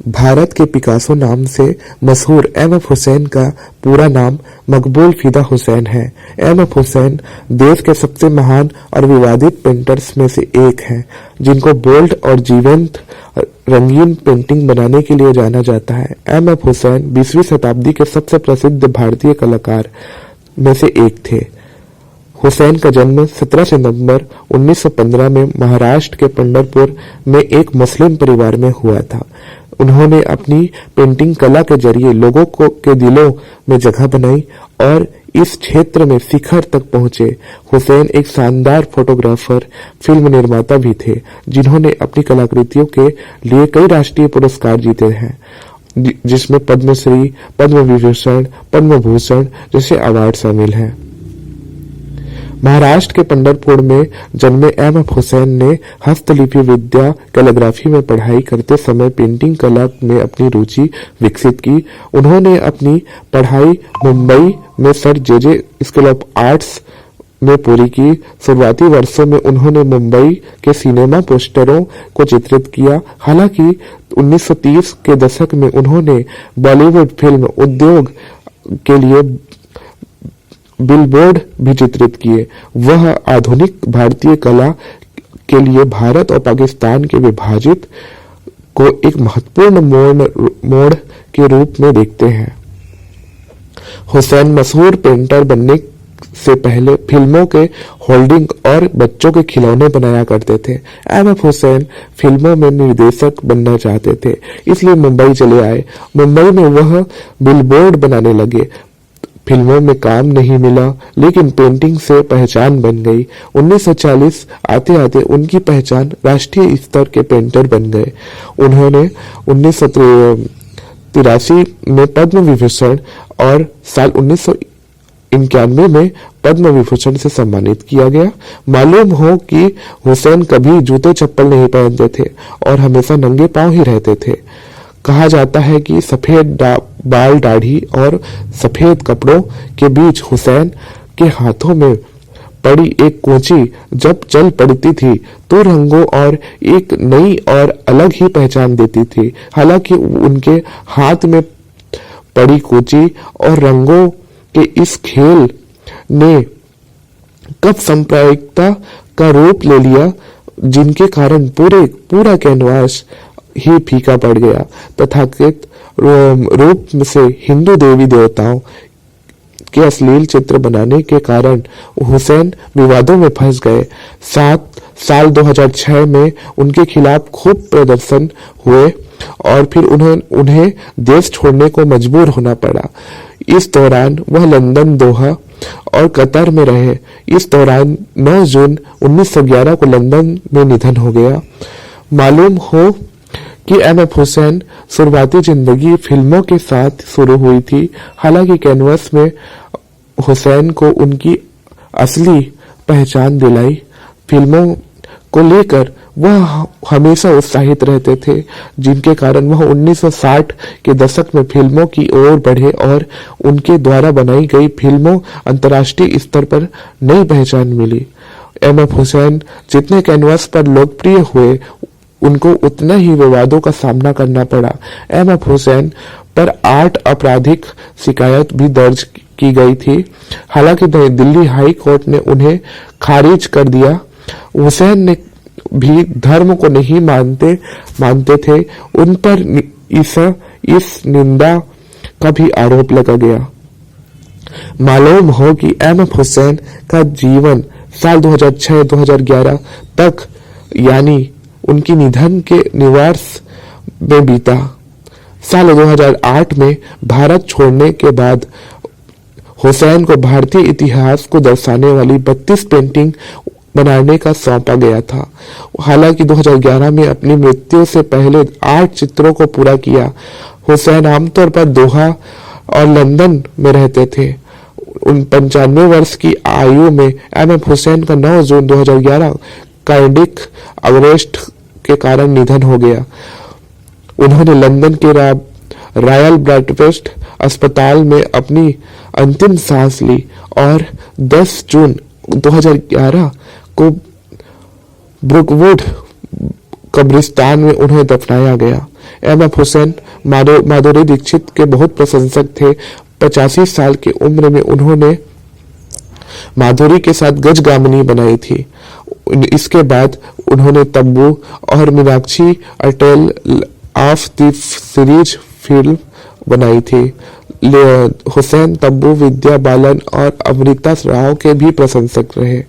भारत के पिकासो नाम से मशहूर एम.एफ. हुसैन का पूरा नाम मकबूल फिदा हुसैन है। एम.एफ. हुसैन देश के सबसे महान और विवादित पेंटर्स में से एक हैं, जिनको बोल्ड और जीवंत रंगीन पेंटिंग बनाने के लिए जाना जाता है। एम.एफ. हुसैन 20वीं शताब्दी के सबसे प्रसिद्ध भारतीय कलाकार में से एक थे। हुसैन का जन्म 17 सितंबर 1915 में महाराष्ट्र के पंढरपुर में एक मुस्लिम परिवार में हुआ था। उन्होंने अपनी पेंटिंग कला के जरिए लोगों के दिलों में जगह बनाई और इस क्षेत्र में शिखर तक पहुंचे। हुसैन एक शानदार फोटोग्राफर, फिल्म निर्माता भी थे, जिन्होंने अपनी कलाकृतियों के लिए कई राष्ट्रीय पुरस्कार जीते हैं, जिसमें पद्मश्री, पद्म विभूषण, पद्म भूषण जैसे अवार्ड शामिल हैं। महाराष्ट्र के पंढरपुर में जन्मे एम.एफ. हुसैन ने हस्तलिपि विद्या कैलीग्राफी में पढ़ाई करते समय पेंटिंग कला में अपनी रुचि विकसित की। उन्होंने अपनी पढ़ाई मुंबई में sir J school of arts में पूरी की। शुरुआती वर्षों में उन्होंने मुंबई के सिनेमा पोस्टरों को चित्रित किया। हालांकि 1930 के दशक में उन्होंने बॉलीवुड फिल्म उद्योग के लिए बिलबोर्ड भी चित्रित किए। वह आधुनिक भारतीय कला के लिए भारत और पाकिस्तान के विभाजित को एक महत्वपूर्ण मोड़ के रूप में देखते हैं। हुसैन मशहूर पेंटर बनने से पहले फिल्मों के होल्डिंग और बच्चों के खिलौने बनाया करते थे। एम.एफ. हुसैन फिल्मों में निर्देशक बनना चाहते थे, इसलिए मुंबई चले आए। मुंबई में वह बिलबोर्ड बनाने लगे। फिल्मों में काम नहीं मिला, लेकिन पेंटिंग से पहचान बन गई। 1940 आते आते उनकी पहचान राष्ट्रीय स्तर के पेंटर बन गए। उन्होंने 1983 में पद्म विभूषण और साल 1991 में पद्म विभूषण से सम्मानित किया गया। मालूम हो कि हुसैन कभी जूते चप्पल नहीं पहनते थे और हमेशा नंगे पांव ही रहते थे। कहा जाता है कि सफेद बाल, दाढ़ी और सफेद कपड़ों के बीच हुसैन के हाथों में पड़ी एक कोंची जब चल पड़ती थी तो रंगों और एक नई और अलग ही पहचान देती थी। हालांकि उनके हाथ में पड़ी कोंची और रंगों के इस खेल ने कब सांप्रदायिकता का रूप ले लिया, जिनके कारण पूरा कैनवास ही फीका पड़ गया। तथाकथित रूप से हिंदू देवी देवताओं के अश्लील चित्र बनाने के कारण हुसैन विवादों में फंस गए। साल 2006 में उनके खिलाफ खूब प्रदर्शन हुए और फिर उन्हें देश छोड़ने को मजबूर होना पड़ा। इस दौरान वह लंदन, दोहा और कतर में रहे। इस दौरान 9 जून 1911 को लंदन में निधन हो गया। मालूम हो कि एम.एफ. हुसैन शुरुआती जिंदगी फिल्मों के साथ शुरू हुई थी। हालांकि कैनवस में हुसैन को उनकी असली पहचान दिलाई। फिल्मों को लेकर वह हमेशा उत्साहित रहते थे, जिनके कारण वह 1960 के दशक में फिल्मों की ओर बढ़े और उनके द्वारा बनाई गई फिल्मों अंतर्राष्ट्रीय स्तर पर नई पहचान मिली। एम.एफ. हुसैन जितने कैनवस पर लोकप्रिय हुए, उनको उतना ही विवादों का सामना करना पड़ा। एम.एफ. हुसैन पर 8 आपराधिक शिकायत भी दर्ज की गई थी। हालांकि दिल्ली हाई कोर्ट ने उन्हें खारिज कर दिया। हुसैन ने भी धर्म को नहीं मानते थे। उन पर इस निंदा का भी आरोप लगा गया। मालूम हो कि एम.एफ. हुसैन का जीवन साल 2006-2011 तक, यानी उनकी निधन के निवास में बीता। साल 2008 में भारत छोड़ने के बाद हुसैन को भारतीय इतिहास को दर्शाने वाली 32 पेंटिंग बनाने का सौंपा गया था। हालांकि 2011 में अपनी मृत्यु से पहले 8 चित्रों को पूरा किया। हुसैन आमतौर पर दोहा और लंदन में रहते थे। 95 वर्ष की आयु में एम.एफ. हुसैन का 9 जून 2011 कार्डियक अरेस्ट के कारण निधन हो गया। उन्होंने लंदन के रॉयल ब्रैडफोर्ड अस्पताल में अपनी अंतिम सांस ली और 10 जून 2011 को ब्रुकवुड कब्रिस्तान में उन्हें दफनाया गया। एम.एफ. हुसैन माधुरी दीक्षित के बहुत प्रशंसक थे। 85 साल की उम्र में उन्होंने माधुरी के साथ गजगामिनी बनाई थी। इसके बाद उन्होंने तब्बू और Meenakshi अटेल of the series film बनाई थी। हुसैन तब्बू, विद्या बालन और अमृता राव के भी प्रशंसक रहे।